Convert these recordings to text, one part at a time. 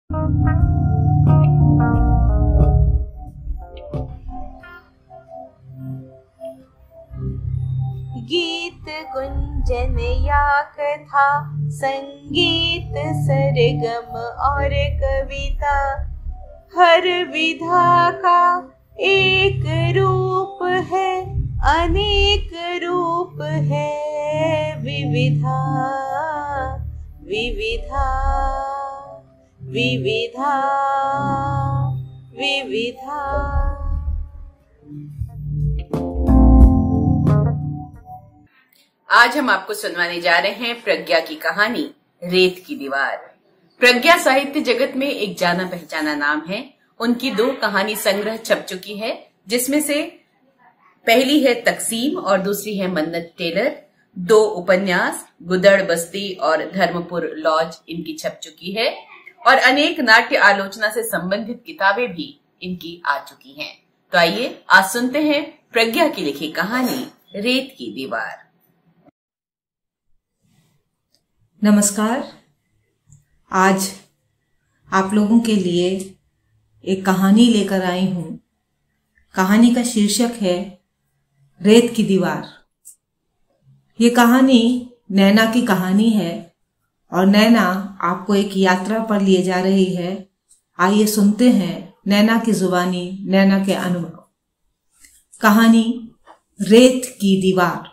गीत गुंजन या कथा, संगीत सरगम और कविता, हर विधा का एक रूप है, अनेक रूप है, विविधा विविधा विविधा विविधा। आज हम आपको सुनवाने जा रहे हैं प्रज्ञा की कहानी रेत की दीवार। प्रज्ञा साहित्य जगत में एक जाना पहचाना नाम है। उनकी 2 कहानी संग्रह छप चुकी है, जिसमें से पहली है तकसीम और दूसरी है मन्नत टेलर। 2 उपन्यास गुदड़ बस्ती और धर्मपुर लॉज इनकी छप चुकी है और अनेक नाट्य आलोचना से संबंधित किताबें भी इनकी आ चुकी हैं। तो आइए आज सुनते हैं प्रज्ञा की लिखी कहानी रेत की दीवार। नमस्कार। आज आप लोगों के लिए एक कहानी लेकर आई हूं। कहानी का शीर्षक है रेत की दीवार। ये कहानी नैना की कहानी है और नैना आपको एक यात्रा पर लिए जा रही है। आइए सुनते हैं नैना की जुबानी, नैना के अनुभव। कहानी रेत की दीवार।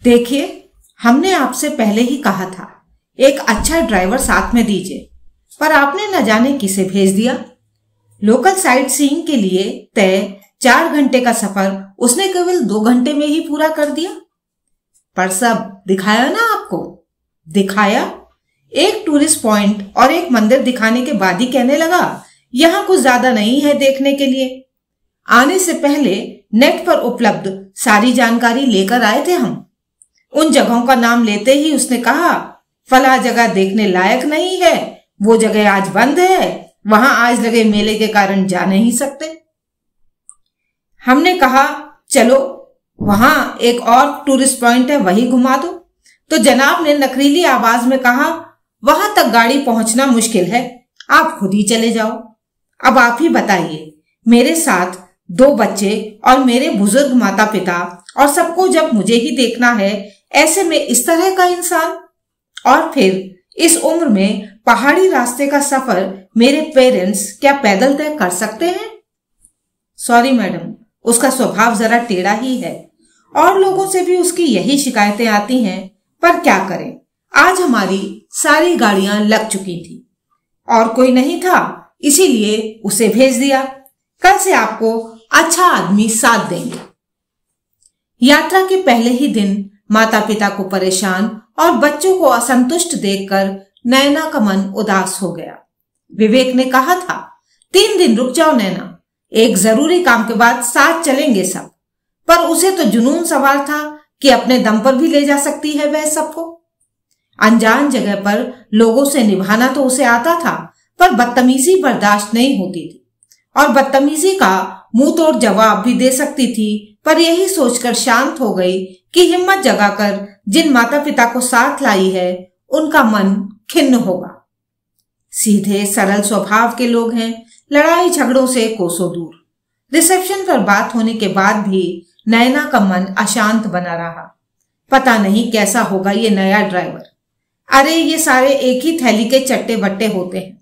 देखिए, हमने आपसे पहले ही कहा था एक अच्छा ड्राइवर साथ में दीजिए, पर आपने न जाने किसे भेज दिया। लोकल साइट सीइंग के लिए तय 4 घंटे का सफर उसने केवल 2 घंटे में ही पूरा कर दिया। पर सब दिखाया ना आपको? दिखाया। एक टूरिस्ट पॉइंट और एक मंदिर दिखाने के बाद ही कहने लगा यहां कुछ ज्यादा नहीं है देखने के लिए। आने से पहले नेट पर उपलब्ध सारी जानकारी लेकर आए थे हम। उन जगहों का नाम लेते ही उसने कहा फला जगह देखने लायक नहीं है, वो जगह आज बंद है, वहां आज लगे मेले के कारण जा नहीं सकते। हमने कहा चलो वहां एक और टूरिस्ट पॉइंट है, वही घुमा दो। तो जनाब ने नखरीली आवाज में कहा वहां तक गाड़ी पहुंचना मुश्किल है, आप खुद ही चले जाओ। अब आप ही बताइए, मेरे साथ 2 बच्चे और मेरे बुजुर्ग माता पिता और सबको जब मुझे ही देखना है, ऐसे में इस तरह का इंसान, और फिर इस उम्र में पहाड़ी रास्ते का सफर मेरे पेरेंट्स क्या पैदल तय कर सकते हैं? सॉरी मैडम, उसका स्वभाव जरा टेढ़ा ही है और लोगों से भी उसकी यही शिकायतें आती हैं, पर क्या करें, आज हमारी सारी गाड़ियां लग चुकी थी और कोई नहीं था, इसीलिए उसे भेज दिया। कल से आपको अच्छा आदमी साथ देंगे। यात्रा के पहले ही दिन माता पिता को परेशान और बच्चों को असंतुष्ट देखकर नैना का मन उदास हो गया। विवेक ने कहा था 3 दिन रुक जाओ नैना, एक जरूरी काम के बाद साथ चलेंगे सब। पर उसे तो जुनून सवार था कि अपने दम पर भी ले जा सकती है वह सबको। अनजान जगह पर लोगों से निभाना तो उसे आता था, पर बदतमीजी बर्दाश्त नहीं होती थी और बदतमीजी का मुंह तोड़ जवाब भी दे सकती थी। पर यही सोचकर शांत हो गई कि हिम्मत जगाकर जिन माता पिता को साथ लाई है उनका मन खिन्न होगा। सीधे सरल स्वभाव के लोग हैं, लड़ाई झगड़ों से कोसों दूर। रिसेप्शन पर बात होने के बाद भी नैना का मन अशांत बना रहा। पता नहीं कैसा होगा ये नया ड्राइवर। अरे ये सारे एक ही थैली के चट्टे बट्टे होते हैं।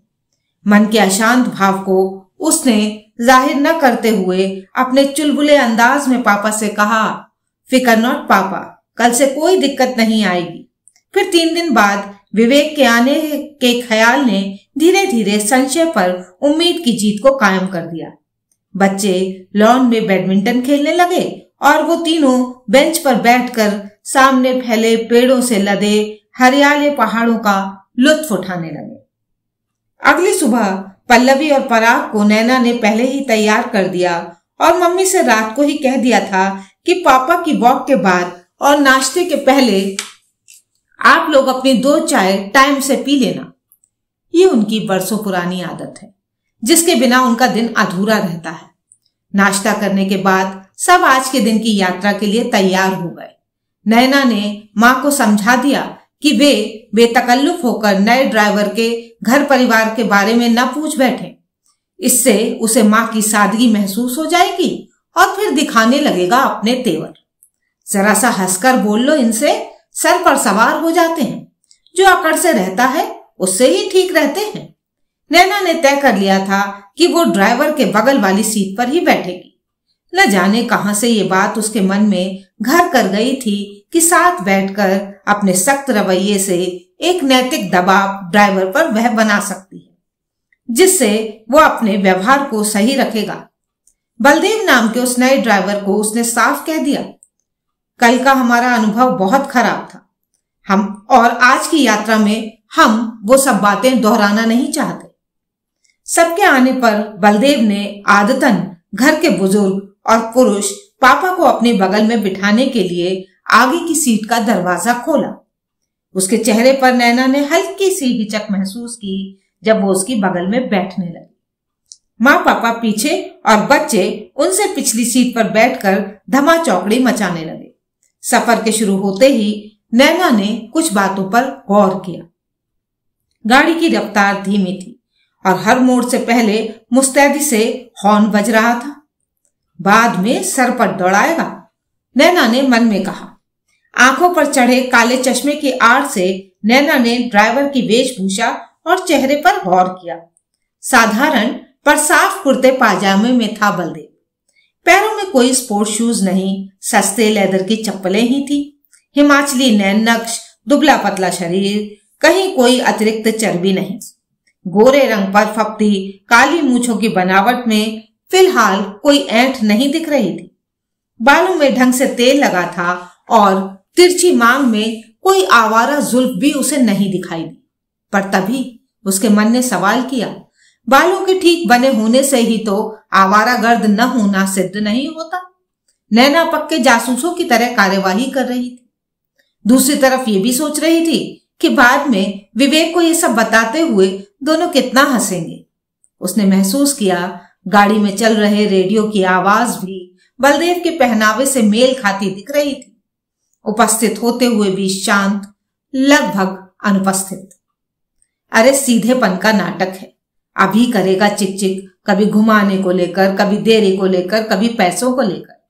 मन के अशांत भाव को उसने जाहिर न करते हुए अपने चुलबुले अंदाज में पापा से कहा फिकर नॉट पापा, कल से कोई दिक्कत नहीं आएगी। फिर 3 दिन बाद विवेक के आने के ख्याल ने धीरे धीरे संशय पर उम्मीद की जीत को कायम कर दिया। बच्चे लॉन में बैडमिंटन खेलने लगे और वो तीनों बेंच पर बैठकर सामने फैले पेड़ों से लदे हरियाले पहाड़ों का लुत्फ उठाने लगे। अगली सुबह पल्लवी और पराग को नैना ने पहले ही तैयार कर दिया और मम्मी से रात को ही कह दिया था कि पापा की वॉक के बाद और नाश्ते के पहले आप लोग अपनी 2 चाय टाइम से पी लेना। ये उनकी बरसों पुरानी आदत है, जिसके बिना उनका दिन अधूरा रहता है। नाश्ता करने के बाद सब आज के दिन की यात्रा के लिए तैयार हो गए। नैना ने माँ को समझा दिया कि वे बेतकल्लुफ होकर नए ड्राइवर के घर परिवार के बारे में न पूछ बैठे। इससे उसे माँ की सादगी महसूस हो जाएगी और फिर दिखाने लगेगा अपने तेवर। जरा सा हंसकर बोल लो इनसे, सर पर सवार हो जाते हैं। जो अकड़ से रहता है उससे ही ठीक रहते हैं। नैना ने तय कर लिया था कि वो ड्राइवर के बगल वाली सीट पर ही बैठेगी। न जाने कहां से ये बात उसके मन में घर कर गई थी कि साथ बैठकर अपने सख्त रवैये से एक नैतिक दबाव ड्राइवर पर वह बना सकती है, जिससे वो अपने व्यवहार को सही रखेगा। बलदेव नाम के उस नए ड्राइवर को उसने साफ कह दिया, कल का हमारा अनुभव बहुत खराब था। हम और आज की यात्रा में हम वो सब बातें दोहराना नहीं चाहते। सबके आने पर बलदेव ने आदतन घर के बुजुर्ग और पुरुष पापा को अपने बगल में बिठाने के लिए आगे की सीट का दरवाजा खोला। उसके चेहरे पर नैना ने हल्की सी हिचक महसूस की जब वो उसकी बगल में बैठने लगी। माँ पापा पीछे और बच्चे उनसे पिछली सीट पर बैठकर धमा चौकड़ी मचाने लगे। सफर के शुरू होते ही नैना ने कुछ बातों पर गौर किया। गाड़ी की रफ्तार धीमी थी और हर मोड़ से पहले मुस्तैदी से हॉर्न बज रहा था। बाद में सर पर दौड़ाएगा, नैना ने मन में कहा। आंखों पर चढ़े काले चश्मे की आड़ से नैना ने ड्राइवर की वेशभूषा और चेहरे पर गौर किया। साधारण पर साफ कुर्ते पाजामे में था बलदेव। पैरों में कोई स्पोर्ट शूज नहीं, सस्ते लेदर की चप्पलें ही थी। हिमाचली नैन नक्श, दुबला पतला शरीर, कहीं कोई अतिरिक्त चर्बी नहीं। गोरे रंग पर फपती काली मूंछों की बनावट में फिलहाल कोई ऐंठ नहीं दिख रही थी। बालों में ढंग से तेल लगा था और तिरछी मांग में कोई आवारा जुल्फ भी उसे नहीं दिखाई दी। पर तभी उसके मन ने सवाल किया, बालों के ठीक बने होने से ही तो आवारा गर्द न होना सिद्ध नहीं होता। नैना पक्के जासूसों की तरह कार्यवाही कर रही थी। दूसरी तरफ ये भी सोच रही थी कि बाद में विवेक को ये सब बताते हुए दोनों कितना हंसेंगे। उसने महसूस किया गाड़ी में चल रहे रेडियो की आवाज भी बलदेव के पहनावे से मेल खाती दिख रही थी। उपस्थित होते हुए भी शांत, लगभग अनुपस्थित। अरे सीधेपन का नाटक है। अभी करेगा चिक चिक, कभी घुमाने को लेकर, कभी देरी को लेकर, कभी पैसों को लेकर।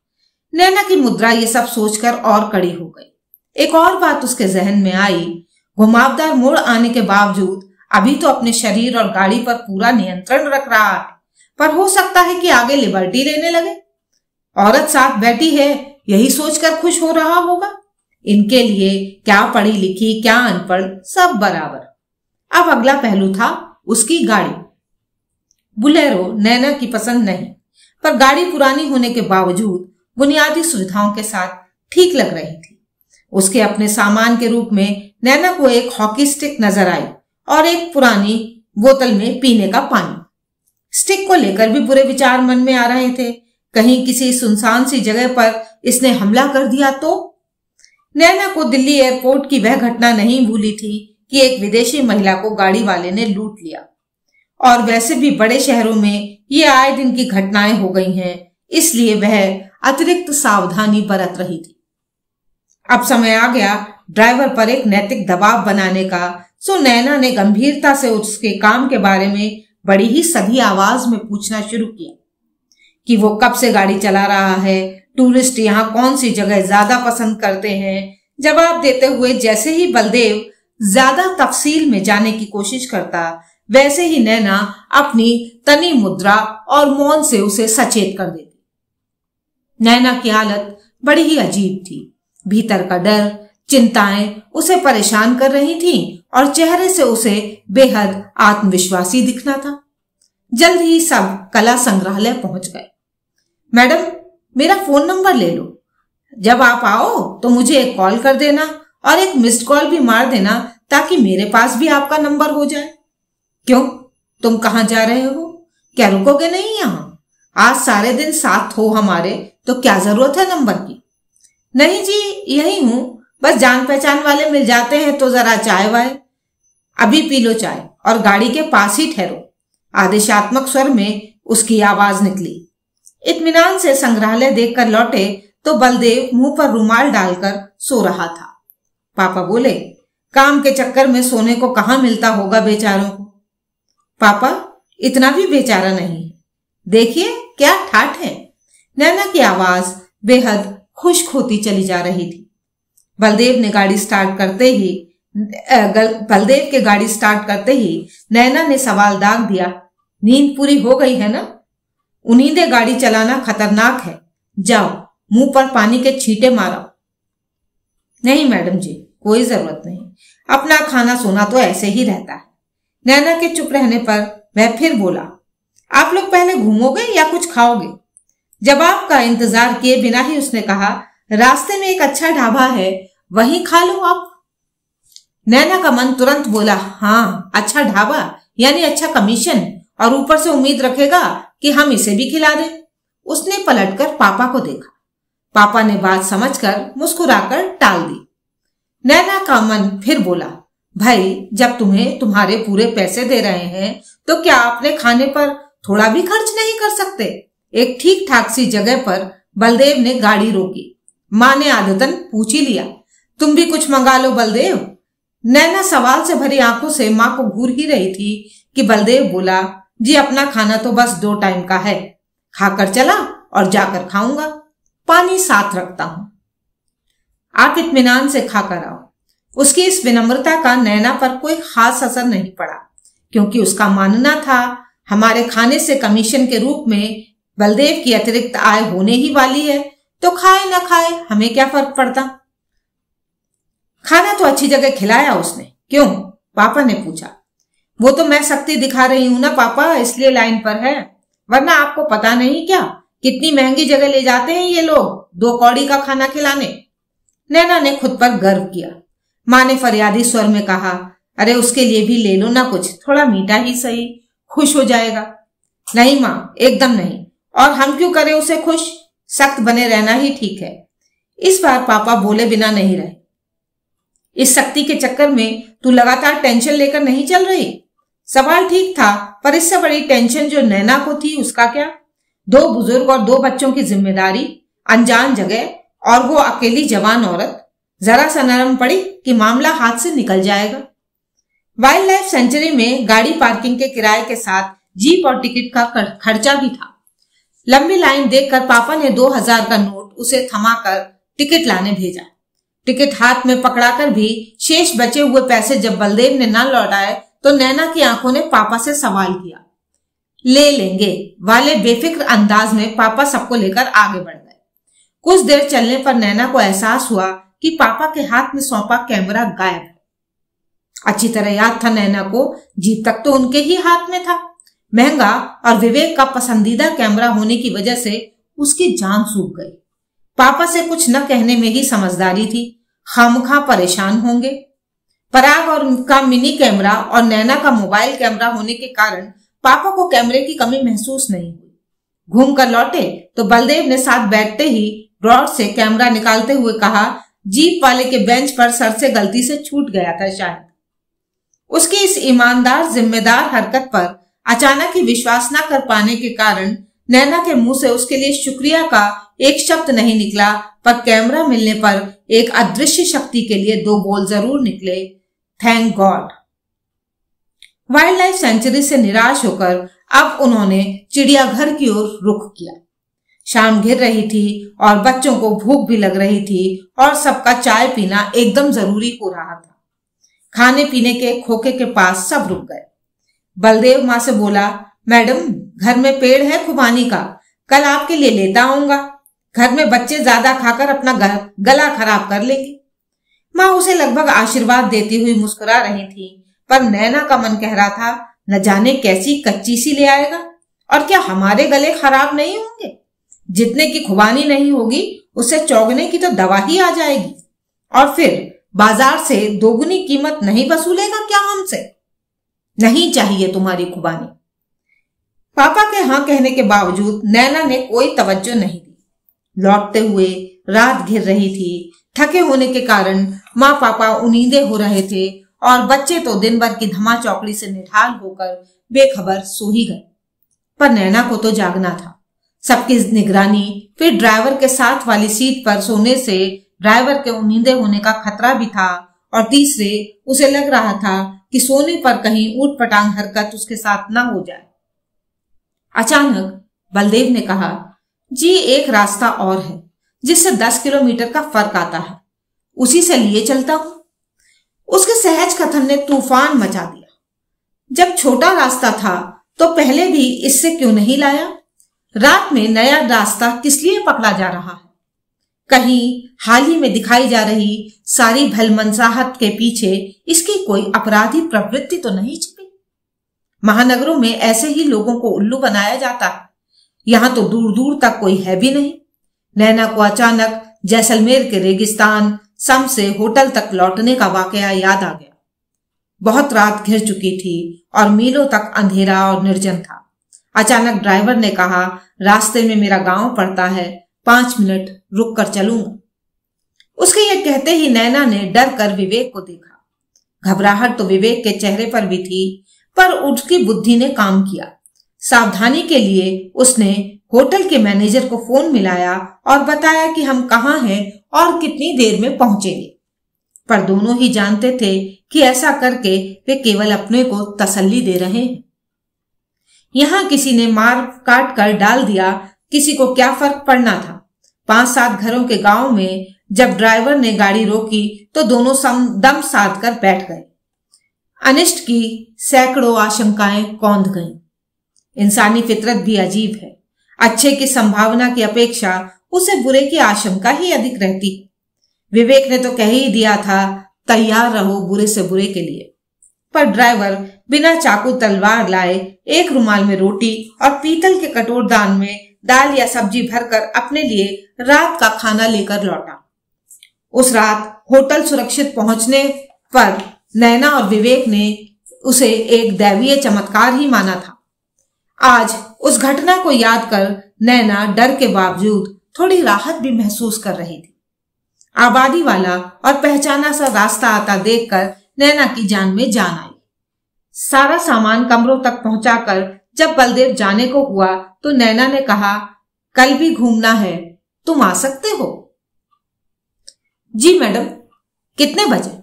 नैना की मुद्रा ये सब सोचकर और कड़ी हो गई। एक और बात उसके जहन में आई, घुमावदार मोड़ आने के बावजूद अभी तो अपने शरीर और गाड़ी पर पूरा नियंत्रण रख रहा है, पर हो सकता है कि आगे लिबर्टी लेने लगे। औरत साथ बैठी है यही सोचकर खुश हो रहा होगा। इनके लिए क्या पढ़ी लिखी क्या अनपढ़ सब बराबर। अब अगला पहलू था उसकी गाड़ी। बुलेरो नैना की पसंद नहीं, पर गाड़ी पुरानी होने के बावजूद बुनियादी सुविधाओं के साथ ठीक लग रही थी। उसके अपने सामान के रूप में नैना को एक हॉकी स्टिक नजर आई और एक पुरानी बोतल में पीने का पानी। स्टिक को लेकर भी बुरे विचार मन में आ रहे थे। कहीं किसी सुनसान सी जगह पर इसने हमला कर दिया तो? नैना को दिल्ली एयरपोर्ट की वह घटना नहीं भूली थी कि एक विदेशी महिला को गाड़ी वाले ने लूट लिया। और वैसे भी बड़े शहरों में ये आए दिन की घटनाएं हो गई हैं, इसलिए वह अतिरिक्त सावधानी बरत रही थी। अब समय आ गया ड्राइवर पर एक नैतिक दबाव बनाने का, सो नैना ने गंभीरता से उसके काम के बारे में बड़ी ही सधी आवाज में पूछना शुरू किया कि वो कब से गाड़ी चला रहा है, टूरिस्ट यहाँ कौन सी जगह ज्यादा पसंद करते हैं। जवाब देते हुए जैसे ही बलदेव ज्यादा तफसील में जाने की कोशिश करता, वैसे ही नैना अपनी तनी मुद्रा और मौन से उसे सचेत कर देती। नैना की हालत बड़ी ही अजीब थी। भीतर का डर, चिंताएं उसे परेशान कर रही थीं और चेहरे से उसे बेहद आत्मविश्वासी दिखना था। जल्द ही सब कला संग्रहालय पहुंच गए। मैडम, मेरा फोन नंबर ले लो। जब आप आओ तो मुझे एक कॉल कर देना और एक मिस्ड कॉल भी मार देना ताकि मेरे पास भी आपका नंबर हो जाए। क्यों, तुम कहाँ जा रहे हो? क्या रुकोगे नहीं यहाँ? आज सारे दिन साथ हो हमारे, तो क्या जरूरत है नंबर की? नहीं जी, यही हूं, बस जान पहचान वाले मिल जाते हैं तो जरा चाय वाय। अभी पी लो चाय और गाड़ी के पास ही ठहरो। आदेशात्मक स्वर में उसकी आवाज निकली। इत्मीनान से संग्रहालय देखकर लौटे तो बलदेव मुंह पर रुमाल डालकर सो रहा था। पापा बोले, काम के चक्कर में सोने को कहाँ मिलता होगा बेचारों को। पापा इतना भी बेचारा नहीं है, देखिए क्या ठाठ है। नैना की आवाज बेहद खुश्क होती चली जा रही थी। बलदेव के गाड़ी स्टार्ट करते ही नैना ने सवाल दाग दिया, नींद पूरी हो गई है ना? उन्नींदे गाड़ी चलाना खतरनाक है, जाओ मुंह पर पानी के छींटे मारो। नहीं मैडम जी, कोई जरूरत नहीं, अपना खाना सोना तो ऐसे ही रहता है। नैना के चुप रहने पर वह फिर बोला, आप लोग पहले घूमोगे या कुछ खाओगे? जवाब का इंतजार किए बिना ही उसने कहा, रास्ते में एक अच्छा ढाबा है, वहीं खा लो आप। नैना का मन तुरंत बोला, हाँ अच्छा ढाबा यानी अच्छा कमीशन, और ऊपर से उम्मीद रखेगा कि हम इसे भी खिला दें। उसने पलटकर पापा को देखा। पापा ने बात समझकर मुस्कुराकर टाल दी। नैना का मन फिर बोला, भाई जब तुम्हें तुम्हारे पूरे पैसे दे रहे हैं तो क्या अपने खाने पर थोड़ा भी खर्च नहीं कर सकते? एक ठीक ठाक सी जगह पर बलदेव ने गाड़ी रोकी। माँ ने आदतन पूछ ही लिया, तुम भी कुछ मंगा लो बलदेव। नैना सवाल से भरी आंखों से माँ को घूर ही रही थी कि बलदेव बोला, जी अपना खाना तो बस 2 टाइम का है, खाकर चला और जाकर खाऊंगा, पानी साथ रखता हूं, आप इत्मीनान से खाकर आओ। उसकी इस विनम्रता का नैना पर कोई खास असर नहीं पड़ा, क्योंकि उसका मानना था हमारे खाने से कमीशन के रूप में बलदेव की अतिरिक्त आय होने ही वाली है, तो खाए ना खाए हमें क्या फर्क पड़ता। खाना तो अच्छी जगह खिलाया उसने, क्यों? पापा ने पूछा। वो तो मैं शक्ति दिखा रही हूं ना पापा, इसलिए लाइन पर है, वरना आपको पता नहीं क्या कितनी महंगी जगह ले जाते हैं ये लोग 2 कौड़ी का खाना खिलाने। नैना ने खुद पर गर्व किया। माँ ने फरियादी स्वर में कहा, अरे उसके लिए भी ले लो ना कुछ, थोड़ा मीठा ही सही, खुश हो जाएगा। नहीं माँ, एकदम नहीं, और हम क्यों करें उसे खुश, सख्त बने रहना ही ठीक है। इस बार पापा बोले बिना नहीं रहे। इस शक्ति के चक्कर में तू लगातार टेंशन लेकर नहीं चल रही? सवाल ठीक था, पर इससे बड़ी टेंशन जो नैना को थी उसका क्या? 2 बुजुर्ग और 2 बच्चों की जिम्मेदारी, अनजान जगह, और वो अकेली जवान औरत। जरा सा नरम पड़ी कि मामला हाथ से निकल जाएगा। वाइल्ड लाइफ सेंचुरी में गाड़ी पार्किंग के किराए के साथ जीप और टिकट का खर्चा भी था। लंबी लाइन देखकर पापा ने 2000 का नोट उसे थमाकर टिकट लाने भेजा। टिकट हाथ में पकड़ाकर भी शेष बचे हुए पैसे जब बलदेव ने न लौटाए तो नैना की आंखों ने पापा से सवाल किया। ले लेंगे वाले बेफिक्र अंदाज में पापा सबको लेकर आगे बढ़ गए। कुछ देर चलने पर नैना को एहसास हुआ कि पापा के हाथ में सौंपा कैमरा गायब है। अच्छी तरह याद था नैना को, जीप तक तो उनके ही हाथ में था। महंगा और विवेक का पसंदीदा कैमरा होने की वजह से उसकी जान सूख गई। पापा से कुछ न कहने में ही समझदारी थी, खामखा परेशान होंगे। पराग और उनका मिनी कैमरा और नैना का मोबाइल कैमरा होने के कारण पापा को कैमरे की कमी महसूस नहीं हुई। घूम कर लौटे तो बलदेव ने साथ बैठते ही ड्रॉर से कैमरा निकालते हुए कहा, जीप वाले के बेंच पर सर से गलती से छूट गया था शायद। उसकी इस ईमानदार जिम्मेदार हरकत पर अचानक ही विश्वास न कर पाने के कारण नैना के मुंह से उसके लिए शुक्रिया का एक शब्द नहीं निकला, पर कैमरा मिलने पर एक अदृश्य शक्ति के लिए 2 बोल जरूर निकले, thank God. Wild life sanctuary से निराश होकर अब उन्होंने चिड़ियाघर की ओर रुख किया। शाम घिर रही थी और बच्चों को भूख भी लग रही थी और सबका चाय पीना एकदम जरूरी हो रहा था। खाने पीने के खोखे के पास सब रुक गए। बलदेव माँ से बोला, मैडम घर में पेड़ है खुबानी का, कल आपके लिए लेता आऊंगा। घर में बच्चे ज्यादा खाकर अपना गला खराब कर लेंगे। माँ उसे लगभग आशीर्वाद देती हुई मुस्कुरा रही थी, पर नैना का मन कह रहा था, न जाने कैसी कच्ची सी ले आएगा, और क्या हमारे गले खराब नहीं होंगे? जितने की खुबानी नहीं होगी उससे चौगने की तो दवा ही आ जाएगी, और फिर बाजार से दोगुनी कीमत नहीं वसूलेगा क्या हमसे? नहीं चाहिए तुम्हारी खुबानी। पापा के हाँ कहने के बावजूद नैना ने कोई तवज्जो नहीं दी। लौटते हुए रात घिर रही थी। थके होने के कारण माँ पापा उनींदे हो रहे थे और बच्चे तो दिन भर की धमा चौकड़ी से निढाल होकर बेखबर सो ही गए। पर नैना को तो जागना था। सबकी निगरानी, फिर ड्राइवर के साथ वाली सीट पर सोने से ड्राइवर के उनींदे होने का खतरा भी था, और तीसरे उसे लग रहा था कि सोने पर कहीं ऊटपटांग हरकत उसके साथ न हो जाए। अचानक बलदेव ने कहा, जी एक रास्ता और है जिससे 10 किलोमीटर का फर्क आता है, उसी से लिए चलता हूं। उसके सहज कथन ने तूफान मचा दिया। जब छोटा रास्ता था तो पहले भी इससे क्यों नहीं लाया? रात में नया रास्ता किस लिए पकड़ा जा रहा है? कहीं हाल ही में दिखाई जा रही सारी भलमनसाहट के पीछे इसकी कोई अपराधी प्रवृत्ति तो नहीं छिपी? महानगरों में ऐसे ही लोगों को उल्लू बनाया जाता है। यहां तो दूर दूर तक कोई है भी नहीं। नैना को अचानक जैसलमेर के रेगिस्तान सम से होटल तक लौटने का वाकया याद आ गया। बहुत रात घिर चुकी थी और मीलों तक अंधेरा और निर्जन था। अचानक ड्राइवर ने कहा, रास्ते में मेरा गांव पड़ता है, 5 मिनट रुक कर चलूंगा। उसके ये कहते ही नैना ने डर कर विवेक को देखा। घबराहट तो विवेक के चेहरे पर भी थी, पर उसकी बुद्धि ने काम किया। सावधानी के लिए उसने होटल के मैनेजर को फोन मिलाया और बताया कि हम कहाँ हैं और कितनी देर में पहुंचेंगे। पर दोनों ही जानते थे कि ऐसा करके वे केवल अपने को तसल्ली दे रहे हैं। यहां किसी ने मार काट कर डाल दिया, किसी को क्या फर्क पड़ना था। 5-7 घरों के गांव में जब ड्राइवर ने गाड़ी रोकी तो दोनों दम साध कर बैठ गए। अनिष्ट की सैकड़ों आशंकाएं कौंध गईं। इंसानी फितरत भी अजीब है। अच्छे की संभावना की अपेक्षा उसे बुरे की आशंका ही अधिक रहती है। विवेक ने तो कह ही दिया था, तैयार रहो बुरे से बुरे के लिए। पर ड्राइवर बिना चाकू तलवार लाए एक रुमाल में रोटी और पीतल के कटोरदान में दाल या सब्जी भरकर अपने लिए रात का खाना लेकर लौटा। उस रात होटल सुरक्षित पहुंचने पर नैना और विवेक ने उसे एक दैवीय चमत्कार ही माना था। आज उस घटना को याद कर नैना डर के बावजूद थोड़ी राहत भी महसूस कर रही थी। आबादी वाला और पहचाना सा रास्ता आता देखकर नैना की जान में जान आई। सारा सामान कमरों तक पहुंचाकर जब बलदेव जाने को हुआ तो नैना ने कहा, कल भी घूमना है, तुम आ सकते हो? जी मैडम। कितने बजे?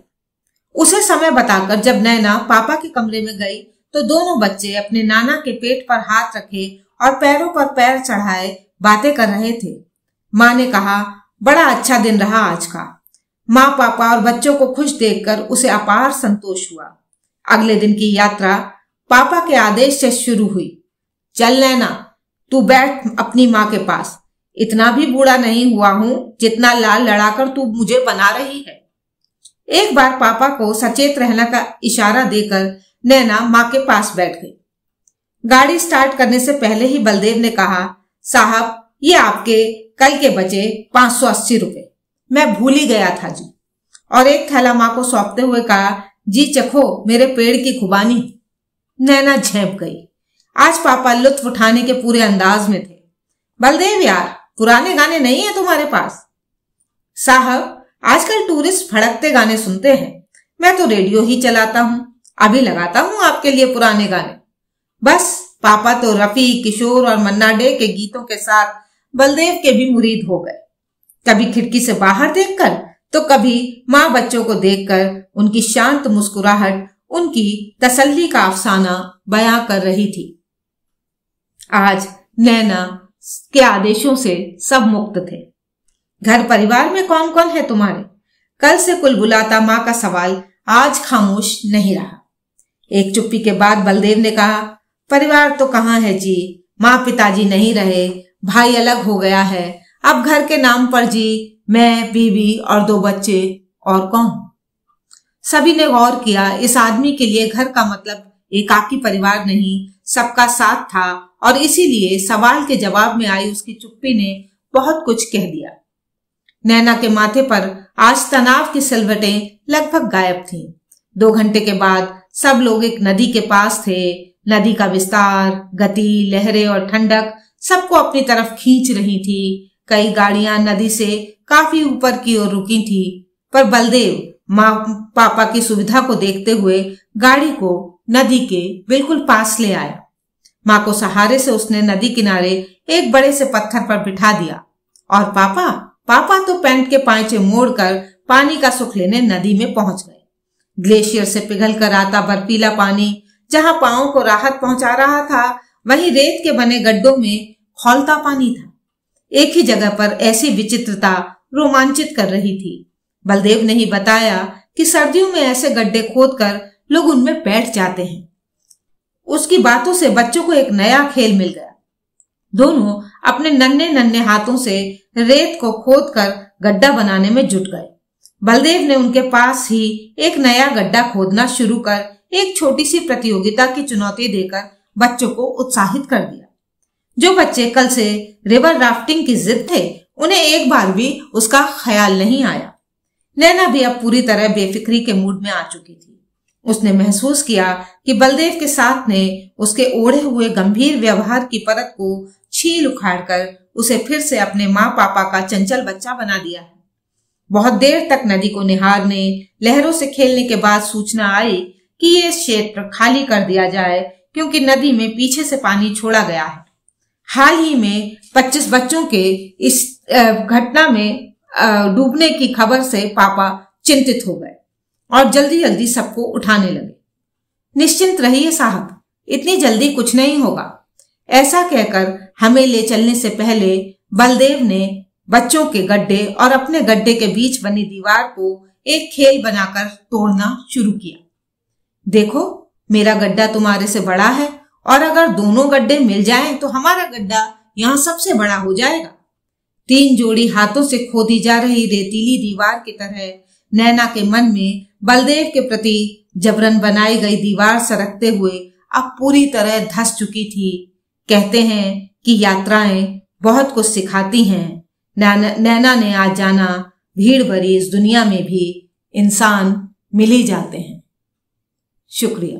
उसे समय बताकर जब नैना पापा के कमरे में गई तो दोनों बच्चे अपने नाना के पेट पर हाथ रखे और पैरों पर पैर चढ़ाए बातें कर रहे थे। माँ ने कहा, बड़ा अच्छा दिन रहा आज का। माँ, पापा और बच्चों को खुश देखकर उसे अपार संतोष हुआ। अगले दिन की यात्रा पापा के आदेश से शुरू हुई। चल नैना, तू बैठ अपनी माँ के पास। इतना भी बूढ़ा नहीं हुआ हूं जितना लाल लड़ाकर तू मुझे बना रही है। एक बार पापा को सचेत रहने का इशारा देकर नैना माँ के पास बैठ गई। गाड़ी स्टार्ट करने से पहले ही बलदेव ने कहा, साहब ये आपके कल के बचे 580 रुपए, मैं भूल ही गया था जी। और एक थैला माँ को सौंपते हुए कहा, जी चखो मेरे पेड़ की खुबानी। नैना झेप गई। आज पापा लुत्फ उठाने के पूरे अंदाज में थे। बलदेव यार, पुराने गाने नहीं है तुम्हारे पास? साहब आजकल टूरिस्ट भड़कते गाने सुनते हैं, मैं तो रेडियो ही चलाता हूँ, अभी लगाता हूँ आपके लिए पुराने गाने। बस पापा तो रफी, किशोर और मन्ना डे के गीतों के साथ बलदेव के भी मुरीद हो गए। कभी खिड़की से बाहर देखकर तो कभी माँ बच्चों को देखकर उनकी शांत मुस्कुराहट उनकी तसल्ली का अफसाना बयां कर रही थी। आज नैना के आदेशों से सब मुक्त थे। घर परिवार में कौन कौन है तुम्हारे? कल से कुलबुलाता माँ का सवाल आज खामोश नहीं रहा। एक चुप्पी के बाद बलदेव ने कहा, परिवार तो कहाँ है जी, माँ पिताजी नहीं रहे, भाई अलग हो गया है, अब घर के नाम पर जी मैं, बीवी और 2 बच्चे, और कौन? सभी ने गौर किया, इस आदमी के लिए घर का मतलब एकाकी परिवार नहीं, सबका साथ था और इसीलिए सवाल के जवाब में आई उसकी चुप्पी ने बहुत कुछ कह दिया। नैना के माथे पर आज तनाव की सिलवटें लगभग गायब थीं। 2 घंटे के बाद सब लोग एक नदी के पास थे। नदी का विस्तार, गति, लहरें और ठंडक सबको अपनी तरफ खींच रही थी। कई गाड़ियां नदी से काफी ऊपर की ओर रुकी थी, पर बलदेव माँ पापा की सुविधा को देखते हुए गाड़ी को नदी के बिल्कुल पास ले आया। माँ को सहारे से उसने नदी किनारे एक बड़े से पत्थर पर बिठा दिया और पापा तो पैंट के पांचे मोड़कर पानी का सुख लेने नदी में पहुंच गए। ग्लेशियर से पिघल कर आता बर्फीला पानी जहां पांवों को राहत पहुंचा रहा था, वहीं रेत के बने गड्ढों में खौलता पानी था। एक ही जगह पर ऐसी विचित्रता रोमांचित कर रही थी। बलदेव ने ही बताया कि सर्दियों में ऐसे गड्ढे खोदकर लोग उनमें बैठ जाते हैं। उसकी बातों से बच्चों को एक नया खेल मिल गया। दोनों अपने नन्हे नन्हे हाथों से रेत को खोदकर गड्ढा बनाने में जुट गए। बलदेव ने उनके पास ही एक नया गड्ढा खोदना शुरू कर एक छोटी सी प्रतियोगिता की चुनौती देकर बच्चों को उत्साहित कर दिया। जो बच्चे कल से रिवर राफ्टिंग की जिद थे, उन्हें एक बार भी उसका ख्याल नहीं आया। नैना भी अब पूरी तरह बेफिक्री के मूड में आ चुकी थी। उसने महसूस किया कि बलदेव के साथ ने उसके ओढ़े हुए गंभीर व्यवहार की परत को छील उखाड़कर उसे फिर से अपने माँ पापा का चंचल बच्चा बना दिया है। बहुत देर तक नदी को निहारने, लहरों से खेलने के बाद सूचना आई कि ये क्षेत्र खाली कर दिया जाए, क्योंकि नदी में पीछे से पानी छोड़ा गया है। हाल ही में 25 बच्चों के इस घटना में डूबने की खबर से पापा चिंतित हो गए और जल्दी जल्दी सबको उठाने लगे। निश्चिंत रहिए साहब, इतनी जल्दी कुछ नहीं होगा। ऐसा कहकर हमें ले चलने से पहले बलदेव ने बच्चों के गड्ढे और अपने गड्ढे के बीच बनी दीवार को एक खेल बनाकर तोड़ना शुरू किया। देखो, मेरा गड्ढा तुम्हारे से बड़ा है और अगर दोनों गड्ढे मिल जाएं तो हमारा गड्ढा यहाँ सबसे बड़ा हो जाएगा। 3 जोड़ी हाथों से खोदी जा रही रेतीली दीवार की तरह नैना के मन में बलदेव के प्रति जबरन बनाई गई दीवार सरकते हुए अब पूरी तरह धंस चुकी थी। कहते हैं कि यात्राएं बहुत कुछ सिखाती हैं। नैना ने आज जाना, भीड़ भरी इस दुनिया में भी इंसान मिल ही जाते हैं। शुक्रिया।